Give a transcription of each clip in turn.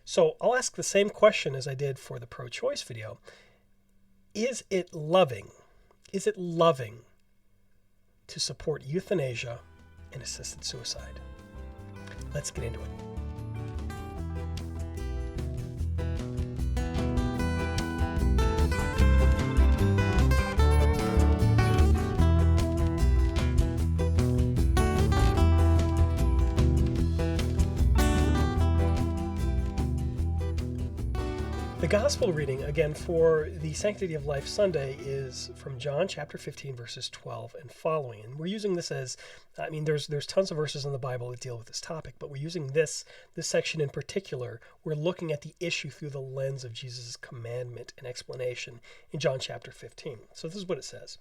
So I'll ask the same question as I did for the pro-choice video. Is it loving? Is it loving to support euthanasia and assisted suicide? Let's get into it. The Gospel reading, again, for the Sanctity of Life Sunday is from John chapter 15, verses 12 and following. And we're using this as, there's tons of verses in the Bible that deal with this topic, but we're using this section in particular. We're looking at the issue through the lens of Jesus' commandment and explanation in John chapter 15. So this is what it says.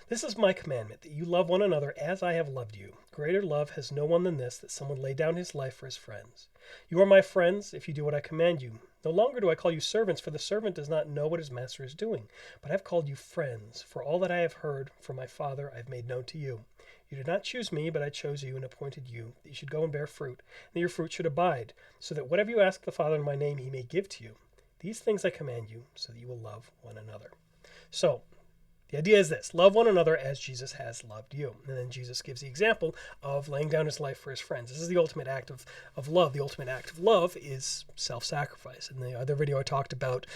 This is my commandment, that you love one another as I have loved you. Greater love has no one than this, that someone lay down his life for his friends. You are my friends if you do what I command you. No longer do I call you servants, for the servant does not know what his master is doing. But I have called you friends, for all that I have heard from my Father I have made known to you. You did not choose me, but I chose you and appointed you, that you should go and bear fruit, and that your fruit should abide, so that whatever you ask the Father in my name he may give to you. These things I command you, so that you will love one another. So, the idea is this: love one another as Jesus has loved you. And then Jesus gives the example of laying down his life for his friends. This is the ultimate act of love. The ultimate act of love is self-sacrifice. In the other video I talked about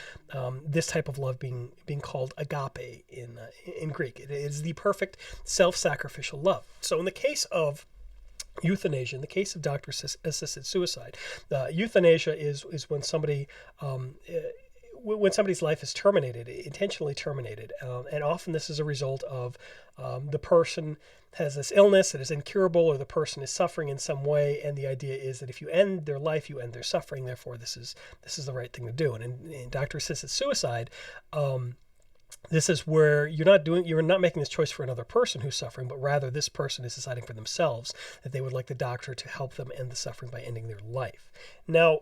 this type of love being called agape in Greek. It is the perfect self-sacrificial love. So in the case of euthanasia, in the case of doctor-assisted suicide, euthanasia is when somebody when somebody's life is terminated, intentionally terminated, and often this is a result of the person has this illness that is incurable, or the person is suffering in some way, and the idea is that if you end their life, you end their suffering. Therefore, this is the right thing to do. And in doctor-assisted suicide, this is where you're not making this choice for another person who's suffering, but rather this person is deciding for themselves that they would like the doctor to help them end the suffering by ending their life. Now,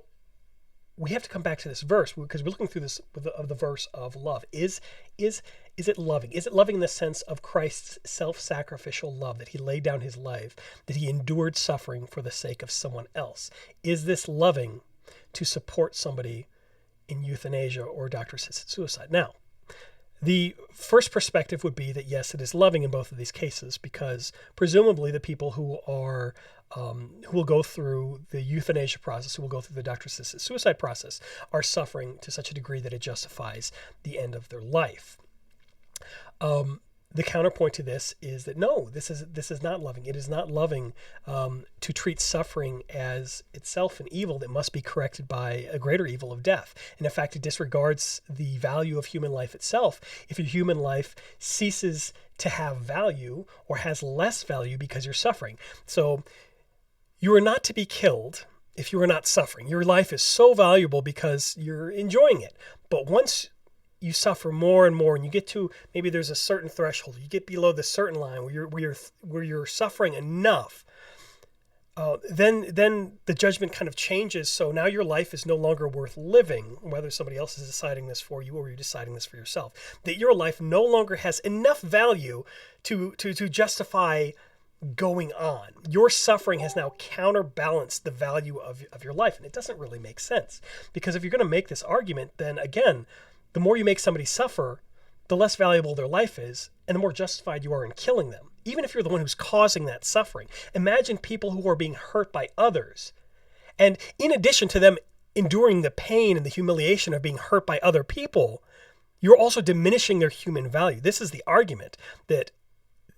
we have to come back to this verse because we're looking through this of the verse of love. Is it loving? Is it loving in the sense of Christ's self-sacrificial love, that he laid down his life, that he endured suffering for the sake of someone else? Is this loving to support somebody in euthanasia or doctor-assisted suicide? Now, the first perspective would be that yes, it is loving in both of these cases, because presumably the people who will go through the euthanasia process, who will go through the doctor-assisted suicide process, are suffering to such a degree that it justifies the end of their life. The counterpoint to this is that no, this is not loving. It is not loving to treat suffering as itself an evil that must be corrected by a greater evil of death. And in fact, it disregards the value of human life itself if your human life ceases to have value or has less value because you're suffering. So you are not to be killed if you are not suffering. Your life is so valuable because you're enjoying it. But once you suffer more and more, and you get to, maybe there's a certain threshold, you get below the certain line where you're suffering enough, then the judgment kind of changes. So now your life is no longer worth living, whether somebody else is deciding this for you or you're deciding this for yourself. That your life no longer has enough value to justify going on. Your suffering has now counterbalanced the value of your life, and it doesn't really make sense. Because if you're going to make this argument, then again, the more you make somebody suffer, the less valuable their life is, and the more justified you are in killing them, even if you're the one who's causing that suffering. Imagine people who are being hurt by others, and in addition to them enduring the pain and the humiliation of being hurt by other people, you're also diminishing their human value. This is the argument, that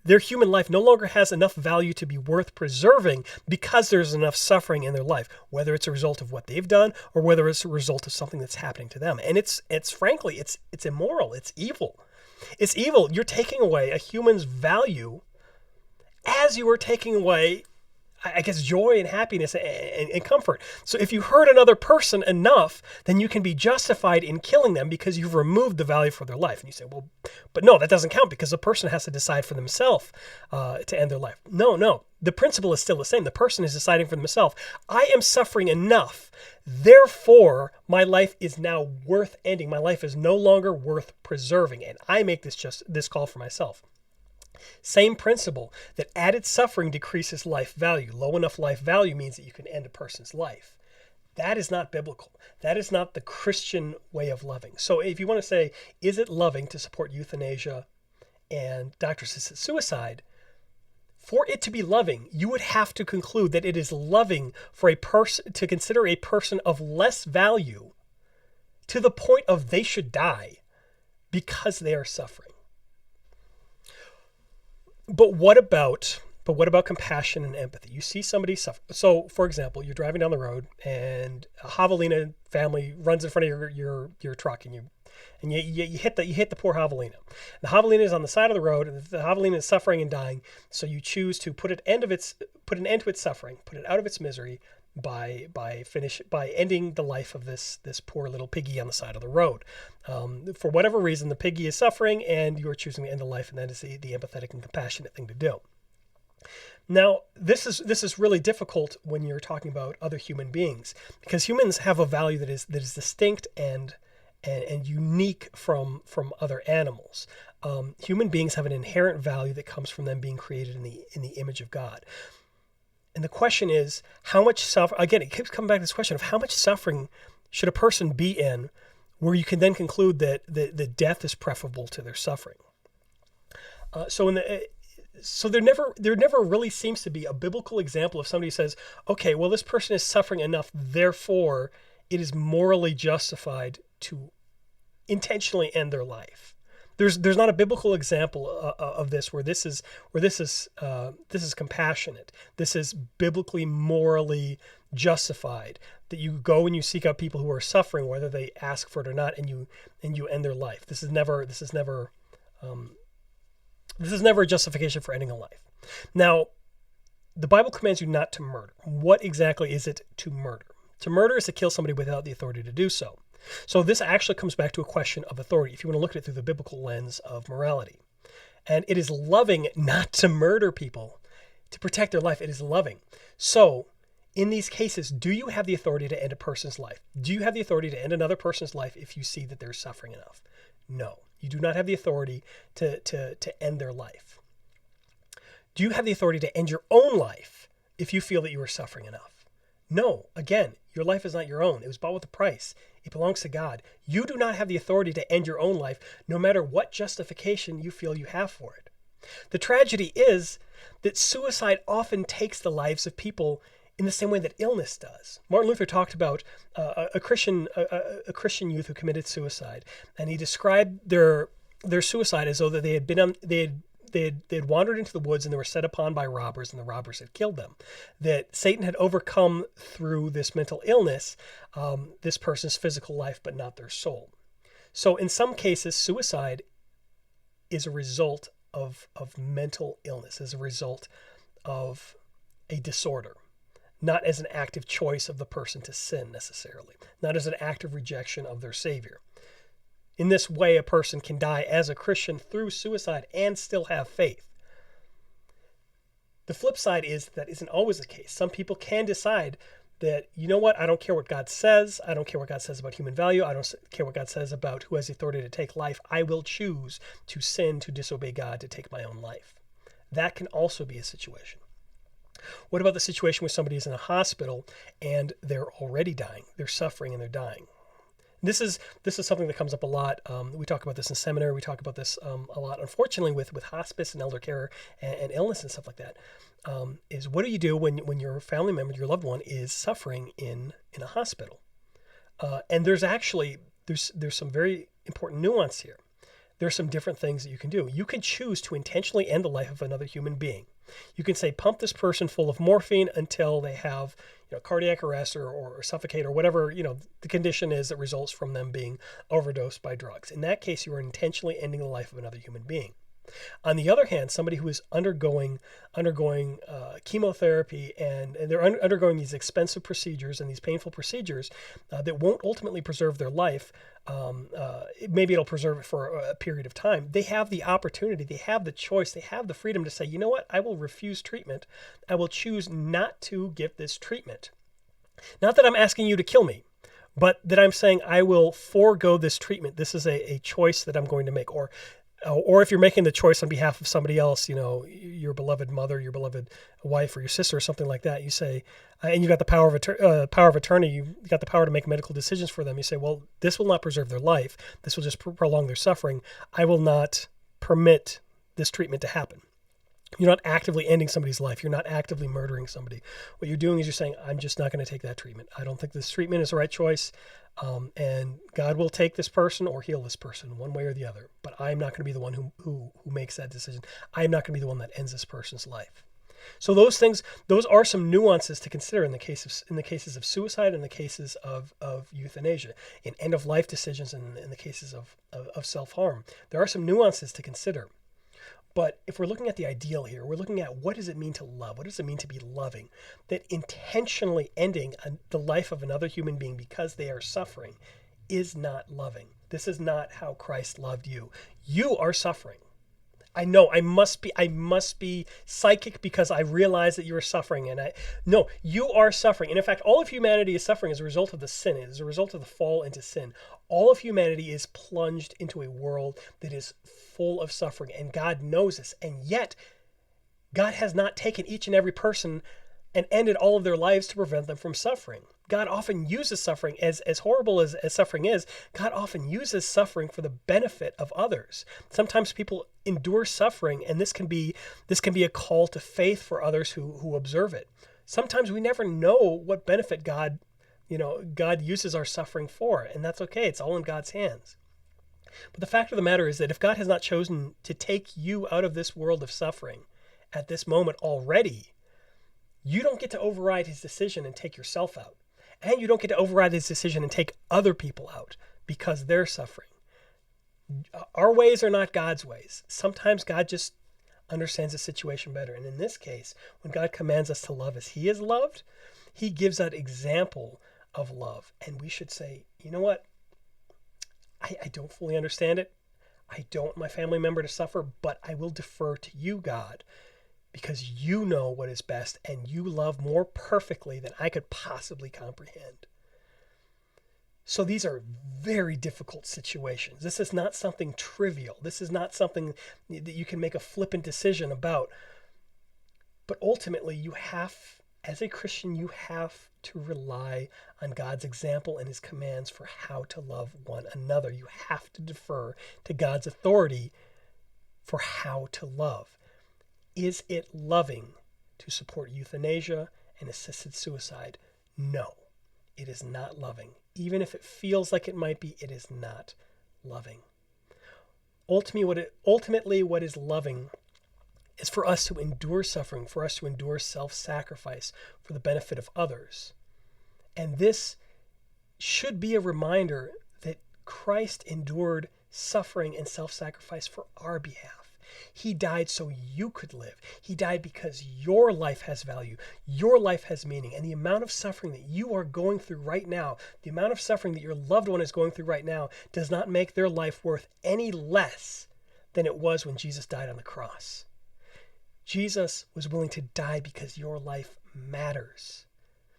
their human life no longer has enough value to be worth preserving because there's enough suffering in their life, whether it's a result of what they've done or whether it's a result of something that's happening to them. And it's frankly, it's immoral. It's evil. It's evil. You're taking away a human's value as you are taking away, I guess, joy and happiness and comfort. So if you hurt another person enough, then you can be justified in killing them because you've removed the value for their life. And you say, well, but no, that doesn't count because the person has to decide for themselves to end their life. No. The principle is still the same. The person is deciding for themselves. I am suffering enough. Therefore, my life is now worth ending. My life is no longer worth preserving. And I make this call for myself. Same principle, that added suffering decreases life value. Low enough life value means that you can end a person's life. That is not biblical. That is not the Christian way of loving. So if you want to say, is it loving to support euthanasia and doctor-assisted suicide? For it to be loving, you would have to conclude that it is loving for a person to consider a person of less value to the point of they should die because they are suffering. But what about compassion and empathy? You see somebody suffer. So, for example, you're driving down the road and a javelina family runs in front of your truck, and you hit the poor javelina. The javelina is on the side of the road, and the javelina is suffering and dying. So you choose to put an end to its suffering, put it out of its misery by ending the life of this poor little piggy on the side of the road. For whatever reason, the piggy is suffering, and you are choosing to end the life, and that is the empathetic and compassionate thing to do. Now, this is really difficult when you're talking about other human beings, because humans have a value that is distinct and unique from other animals. Human beings have an inherent value that comes from them being created in the image of God. And the question is, how much suffering? Again, it keeps coming back to this question of how much suffering should a person be in, where you can then conclude that the death is preferable to their suffering. So there never really seems to be a biblical example of somebody who says, okay, well, this person is suffering enough, therefore it is morally justified to intentionally end their life. There's not a biblical example of this where this is compassionate. This is biblically, morally justified, that you go and you seek out people who are suffering, whether they ask for it or not, and you end their life. This is never a justification for ending a life. Now, the Bible commands you not to murder. What exactly is it to murder? To murder is to kill somebody without the authority to do so. So this actually comes back to a question of authority, if you want to look at it through the biblical lens of morality. And it is loving not to murder people, to protect their life. It is loving. So in these cases, do you have the authority to end a person's life? Do you have the authority to end another person's life if you see that they're suffering enough? No, you do not have the authority to end their life. Do you have the authority to end your own life if you feel that you are suffering enough? No, again, your life is not your own. It was bought with a price. It belongs to God. You do not have the authority to end your own life, no matter what justification you feel you have for it. The tragedy is that suicide often takes the lives of people in the same way that illness does. Martin Luther talked about a Christian youth who committed suicide, and he described their suicide as though that they had wandered into the woods and they were set upon by robbers, and the robbers had killed them. That Satan had overcome through this mental illness this person's physical life, but not their soul. So in some cases, suicide is a result of mental illness, as a result of a disorder, not as an active choice of the person to sin necessarily, not as an active rejection of their Savior. In this way, a person can die as a Christian through suicide and still have faith. The flip side is that isn't always the case. Some people can decide that, you know what, I don't care what God says. I don't care what God says about human value. I don't care what God says about who has the authority to take life. I will choose to sin, to disobey God, to take my own life. That can also be a situation. What about the situation where somebody is in a hospital and they're already dying? They're suffering and they're dying. This is something that comes up a lot. We talk about this in seminary. We talk about this a lot, unfortunately, with hospice and elder care and illness and stuff like that. Is what do you do when your family member, your loved one, is suffering in a hospital? And there's some very important nuance here. There are some different things that you can do. You can choose to intentionally end the life of another human being. You can say, pump this person full of morphine until they have cardiac arrest or suffocate or whatever the condition is that results from them being overdosed by drugs. In that case, you are intentionally ending the life of another human being. On the other hand, somebody who is undergoing chemotherapy and they're undergoing these expensive procedures and these painful procedures that won't ultimately preserve their life, maybe it'll preserve it for a period of time. They have the opportunity, they have the choice, they have the freedom to say, you know what, I will refuse treatment. I will choose not to give this treatment. Not that I'm asking you to kill me, but that I'm saying I will forego this treatment. This is a choice that I'm going to make. Or Or if you're making the choice on behalf of somebody else, your beloved mother, your beloved wife, or your sister, or something like that, you say, and you got the power of attorney, you got the power to make medical decisions for them. You say, well, this will not preserve their life. This will just prolong their suffering. I will not permit this treatment to happen. You're not actively ending somebody's life. You're not actively murdering somebody. What you're doing is you're saying, I'm just not going to take that treatment. I don't think this treatment is the right choice. And God will take this person or heal this person one way or the other. But I'm not going to be the one who makes that decision. I'm not going to be the one that ends this person's life. So those are some nuances to consider in the cases of suicide and the cases of euthanasia, in end of life decisions and in the cases of self-harm. There are some nuances to consider. But if we're looking at the ideal here, we're looking at what does it mean to love? What does it mean to be loving? That intentionally ending the life of another human being because they are suffering is not loving. This is not how Christ loved you. You are suffering. I know I must be psychic because I realize that you are suffering. No, you are suffering. And in fact, all of humanity is suffering as a result of the sin, as a result of the fall into sin. All of humanity is plunged into a world that is full of suffering. And God knows this. And yet, God has not taken each and every person and ended all of their lives to prevent them from suffering. God often uses suffering, as horrible as suffering is, God often uses suffering for the benefit of others. Sometimes people endure suffering, and this can be a call to faith for others who observe it. Sometimes we never know what benefit God uses our suffering for, and that's okay. It's all in God's hands. But the fact of the matter is that if God has not chosen to take you out of this world of suffering at this moment already, you don't get to override his decision and take yourself out. And you don't get to override his decision and take other people out because they're suffering. Our ways are not God's ways. Sometimes God just understands the situation better. And in this case, when God commands us to love as he is loved, he gives that example of love. And we should say, you know what? I don't fully understand it. I don't want my family member to suffer, but I will defer to you, God, because you know what is best and you love more perfectly than I could possibly comprehend. So these are very difficult situations. This is not something trivial. This is not something that you can make a flippant decision about. But ultimately, as a Christian, you have to rely on God's example and his commands for how to love one another. You have to defer to God's authority for how to love. Is it loving to support euthanasia and assisted suicide? No, it is not loving. Even if it feels like it might be, it is not loving. Ultimately, what is loving is for us to endure suffering, for us to endure self-sacrifice for the benefit of others. And this should be a reminder that Christ endured suffering and self-sacrifice for our behalf. He died so you could live. He died because your life has value. Your life has meaning. And the amount of suffering that you are going through right now, the amount of suffering that your loved one is going through right now, does not make their life worth any less than it was when Jesus died on the cross. Jesus was willing to die because your life matters.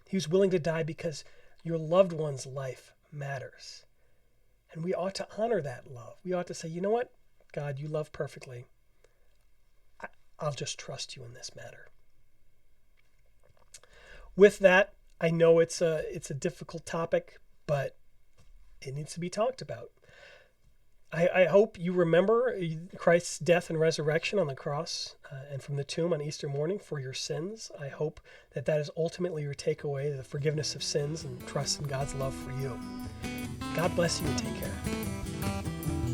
He was willing to die because your loved one's life matters. And we ought to honor that love. We ought to say, you know what? God, you love perfectly. I'll just trust you in this matter. With that, I know it's a difficult topic, but it needs to be talked about. I hope you remember Christ's death and resurrection on the cross and from the tomb on Easter morning for your sins. I hope that is ultimately your takeaway, the forgiveness of sins and trust in God's love for you. God bless you and take care.